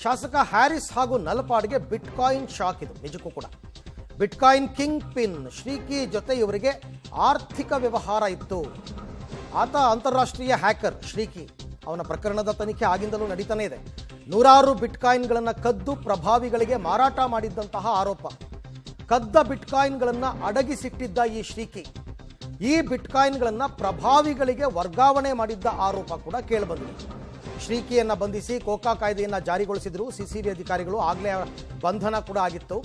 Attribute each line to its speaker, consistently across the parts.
Speaker 1: ಶಾಸಕ ಹ್ಯಾರಿಸ್ ಹಾಗೂ ನಲಪಾಡ್ಗೆ bitcoin shock. ಇದು ನಿಜಕ್ಕೂ ಕೂಡ ಬಿಟ್ಕಾಯಿನ್ ಕಿಂಗ್ ಪಿನ್ ಶ್ರೀಕಿ ಜೊತೆ ಇವರಿಗೆ ಆರ್ಥಿಕ ವ್ಯವಹಾರ ಇತ್ತು. ಆತ ಅಂತಾರಾಷ್ಟ್ರೀಯ ಹ್ಯಾಕರ್ ಶ್ರೀಕಿ. ಅವನ ಪ್ರಕರಣದ ತನಿಖೆ ಆಗಿಂದಲೂ ನಡೀತಾನೆ ಇದೆ. ನೂರಾರು ಬಿಟ್ಕಾಯಿನ್ಗಳನ್ನು ಕದ್ದು ಪ್ರಭಾವಿಗಳಿಗೆ ಮಾರಾಟ ಮಾಡಿದ್ದಂತಹ ಆರೋಪ. ಕದ್ದ ಬಿಟ್ಕಾಯಿನ್ಗಳನ್ನು ಅಡಗಿಸಿಟ್ಟಿದ್ದ ಈ ಶ್ರೀಕಿ ಈ ಬಿಟ್ಕಾಯಿನ್ಗಳನ್ನು ಪ್ರಭಾವಿಗಳಿಗೆ ವರ್ಗಾವಣೆ ಮಾಡಿದ್ದ ಆರೋಪ ಕೂಡ ಕೇಳಿಬಂದಿದೆ. ಶ್ರೀಕಿಯನ್ನು ಬಂಧಿಸಿ ಕೋಕಾ ಕಾಯ್ದೆಯನ್ನು ಜಾರಿಗೊಳಿಸಿದ್ರು ಸಿಸಿಬಿ ಅಧಿಕಾರಿಗಳು. ಆಗಲೇ ಬಂಧನ ಕೂಡ ಆಗಿತ್ತು.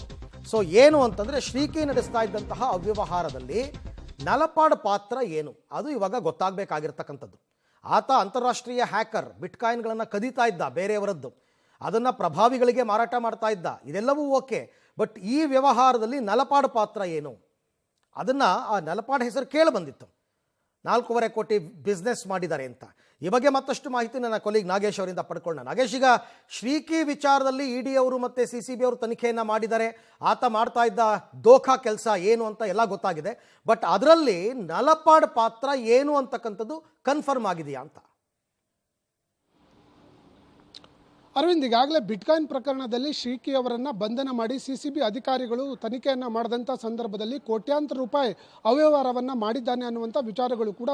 Speaker 1: ಸೊ ಏನು ಅಂತಂದರೆ ಶ್ರೀಕಿ ನಡೆಸ್ತಾ ಇದ್ದಂತಹ ಅವ್ಯವಹಾರದಲ್ಲಿ ನಲಪಾಡ್ ಪಾತ್ರ ಏನು ಅದು ಇವಾಗ ಗೊತ್ತಾಗಬೇಕಾಗಿರ್ತಕ್ಕಂಥದ್ದು. ಆತ ಅಂತಾರಾಷ್ಟ್ರೀಯ ಹ್ಯಾಕರ್. ಬಿಟ್ಕಾಯಿನ್ಗಳನ್ನು ಕದೀತಾ ಇದ್ದ ಬೇರೆಯವರದ್ದು, ಅದನ್ನು ಪ್ರಭಾವಿಗಳಿಗೆ ಮಾರಾಟ ಮಾಡ್ತಾ ಇದ್ದ. ಇದೆಲ್ಲವೂ ಓಕೆ, ಬಟ್ ಈ ವ್ಯವಹಾರದಲ್ಲಿ ನಲಪಾಡ್ ಪಾತ್ರ ಏನು ಅದನ್ನು ಆ ನಲಪಾಡ್ ಹೆಸರು ಕೇಳಿ ಬಂದಿತ್ತು. 4.5 ಕೋಟಿ ಬಿಸ್ನೆಸ್ ಮಾಡಿದ್ದಾರೆ ಅಂತ. ಈ ಬಗ್ಗೆ ಮತ್ತಷ್ಟು ಮಾಹಿತಿ ನನ್ನ ಕೊಲೀಗ್ ನಾಗೇಶ್ ಅವರಿಂದ ಪಡ್ಕೊಳ್ಳೋಣ. ನಾಗೇಶ್, ಈಗ ಶ್ರೀಕಿ ವಿಚಾರದಲ್ಲಿ ಇಡಿ ಅವರು ಮತ್ತು ಸಿಸಿಬಿ ಅವರು ತನಿಖೆಯನ್ನು ಮಾಡಿದ್ದಾರೆ. ಆತ ಮಾಡ್ತಾ ಇದ್ದ ದೋಖಾ ಕೆಲಸ ಏನು ಅಂತ ಎಲ್ಲ ಗೊತ್ತಾಗಿದೆ. ಬಟ್ ಅದರಲ್ಲಿ ನಲಪಾಡ್ ಪಾತ್ರ ಏನು ಅಂತಕ್ಕಂಥದ್ದು ಕನ್ಫರ್ಮ್ ಆಗಿದೆಯಾ ಅಂತ?
Speaker 2: ಅರವಿಂದ್, ಈಗಾಗಲೇ ಬಿಟ್ಕಾಯಿನ್ ಪ್ರಕರಣದಲ್ಲಿ ಶ್ರೀಕಿ ಅವರನ್ನು ಬಂಧನ ಮಾಡಿ ಸಿಸಿಬಿ ಅಧಿಕಾರಿಗಳು ತನಿಖೆಯನ್ನು ಮಾಡಿದಂಥ ಸಂದರ್ಭದಲ್ಲಿ ಕೋಟ್ಯಾಂತರ ರೂಪಾಯಿ ಅವ್ಯವಹಾರವನ್ನು ಮಾಡಿದ್ದಾನೆ ಅನ್ನುವಂಥ ವಿಚಾರಗಳು ಕೂಡ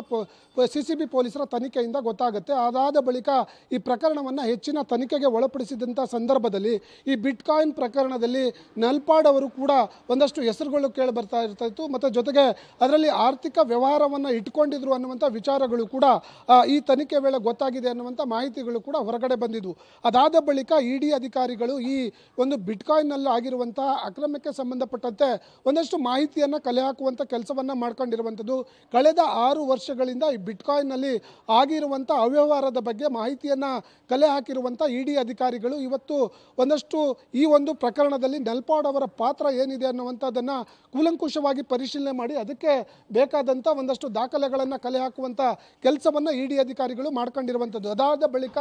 Speaker 2: ಸಿಸಿಬಿ ಪೊಲೀಸರ ತನಿಖೆಯಿಂದ ಗೊತ್ತಾಗುತ್ತೆ. ಅದಾದ ಬಳಿಕ ಈ ಪ್ರಕರಣವನ್ನು ಹೆಚ್ಚಿನ ತನಿಖೆಗೆ ಒಳಪಡಿಸಿದಂಥ ಸಂದರ್ಭದಲ್ಲಿ ಈ ಬಿಟ್ಕಾಯಿನ್ ಪ್ರಕರಣದಲ್ಲಿ ನಲ್ಪಾಡ್ ಅವರು ಕೂಡ ಒಂದಷ್ಟು ಹೆಸರುಗಳು ಕೇಳಿ ಬರ್ತಾ ಇರ್ತಾಯಿತ್ತು. ಮತ್ತು ಜೊತೆಗೆ ಅದರಲ್ಲಿ ಆರ್ಥಿಕ ವ್ಯವಹಾರವನ್ನು ಇಟ್ಕೊಂಡಿದ್ರು ಅನ್ನುವಂಥ ವಿಚಾರಗಳು ಕೂಡ ಈ ತನಿಖೆ ವೇಳೆ ಗೊತ್ತಾಗಿದೆ ಅನ್ನುವಂಥ ಮಾಹಿತಿಗಳು ಕೂಡ ಹೊರಗಡೆ ಬಂದಿದ್ವು. ಅದಾದ ಬಳಿಕ ಇಡಿ ಅಧಿಕಾರಿಗಳು ಈ ಒಂದು ಬಿಟ್ಕಾಯಿನ್ನಲ್ಲಿ ಆಗಿರುವಂತಹ ಅಕ್ರಮಕ್ಕೆ ಸಂಬಂಧಪಟ್ಟಂತೆ ಒಂದಷ್ಟು ಮಾಹಿತಿಯನ್ನು ಕಲೆ ಹಾಕುವಂಥ ಕೆಲಸವನ್ನು ಮಾಡ್ಕೊಂಡಿರುವಂಥದ್ದು. ಕಳೆದ 6 ವರ್ಷಗಳಿಂದ ಈ ಬಿಟ್ಕಾಯಿನ್ನಲ್ಲಿ ಆಗಿರುವಂಥ ಅವ್ಯವಹಾರದ ಬಗ್ಗೆ ಮಾಹಿತಿಯನ್ನು ಕಲೆ ಹಾಕಿರುವಂಥ ಇಡಿ ಅಧಿಕಾರಿಗಳು ಇವತ್ತು ಒಂದಷ್ಟು ಈ ಒಂದು ಪ್ರಕರಣದಲ್ಲಿ ನಲ್ಪಾಡ್ ಅವರ ಪಾತ್ರ ಏನಿದೆ ಅನ್ನುವಂಥದ್ದನ್ನು ಕೂಲಂಕುಷವಾಗಿ ಪರಿಶೀಲನೆ ಮಾಡಿ ಅದಕ್ಕೆ ಬೇಕಾದಂಥ ಒಂದಷ್ಟು ದಾಖಲೆಗಳನ್ನು ಕಲೆ ಹಾಕುವಂಥ ಕೆಲಸವನ್ನು ಇಡಿ ಅಧಿಕಾರಿಗಳು ಮಾಡ್ಕೊಂಡಿರುವಂಥದ್ದು. ಅದಾದ ಬಳಿಕ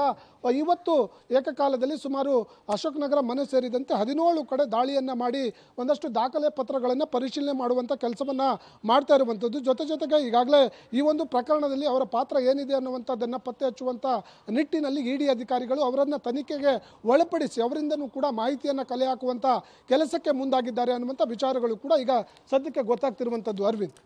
Speaker 2: ಇವತ್ತು ಏಕಕಾಲದಲ್ಲಿ ಸುಮಾರು ಅಶೋಕ್ ನಗರ ಮನೆ ಸೇರಿದಂತೆ 17 ಕಡೆ ದಾಳಿಯನ್ನು ಮಾಡಿ ಒಂದಷ್ಟು ದಾಖಲೆ ಪತ್ರಗಳನ್ನು ಪರಿಶೀಲನೆ ಮಾಡುವಂಥ ಕೆಲಸವನ್ನು ಮಾಡ್ತಾ ಇರುವಂಥದ್ದು. ಜೊತೆಗೆ ಈಗಾಗಲೇ ಈ ಒಂದು ಪ್ರಕರಣದಲ್ಲಿ ಅವರ ಪಾತ್ರ ಏನಿದೆ ಅನ್ನುವಂಥದ್ದನ್ನು ಪತ್ತೆ ಹಚ್ಚುವಂಥ ನಿಟ್ಟಿನಲ್ಲಿ ಇಡಿ ಅಧಿಕಾರಿಗಳು ಅವರನ್ನು ತನಿಖೆಗೆ ಒಳಪಡಿಸಿ ಅವರಿಂದನೂ ಕೂಡ ಮಾಹಿತಿಯನ್ನು ಕಲೆ ಹಾಕುವಂಥ ಕೆಲಸಕ್ಕೆ ಮುಂದಾಗಿದ್ದಾರೆ ಅನ್ನುವಂಥ ವಿಚಾರಗಳು ಕೂಡ ಈಗ ಸದ್ಯಕ್ಕೆ ಗೊತ್ತಾಗ್ತಿರುವಂಥದ್ದು. ಅರವಿಂದ್.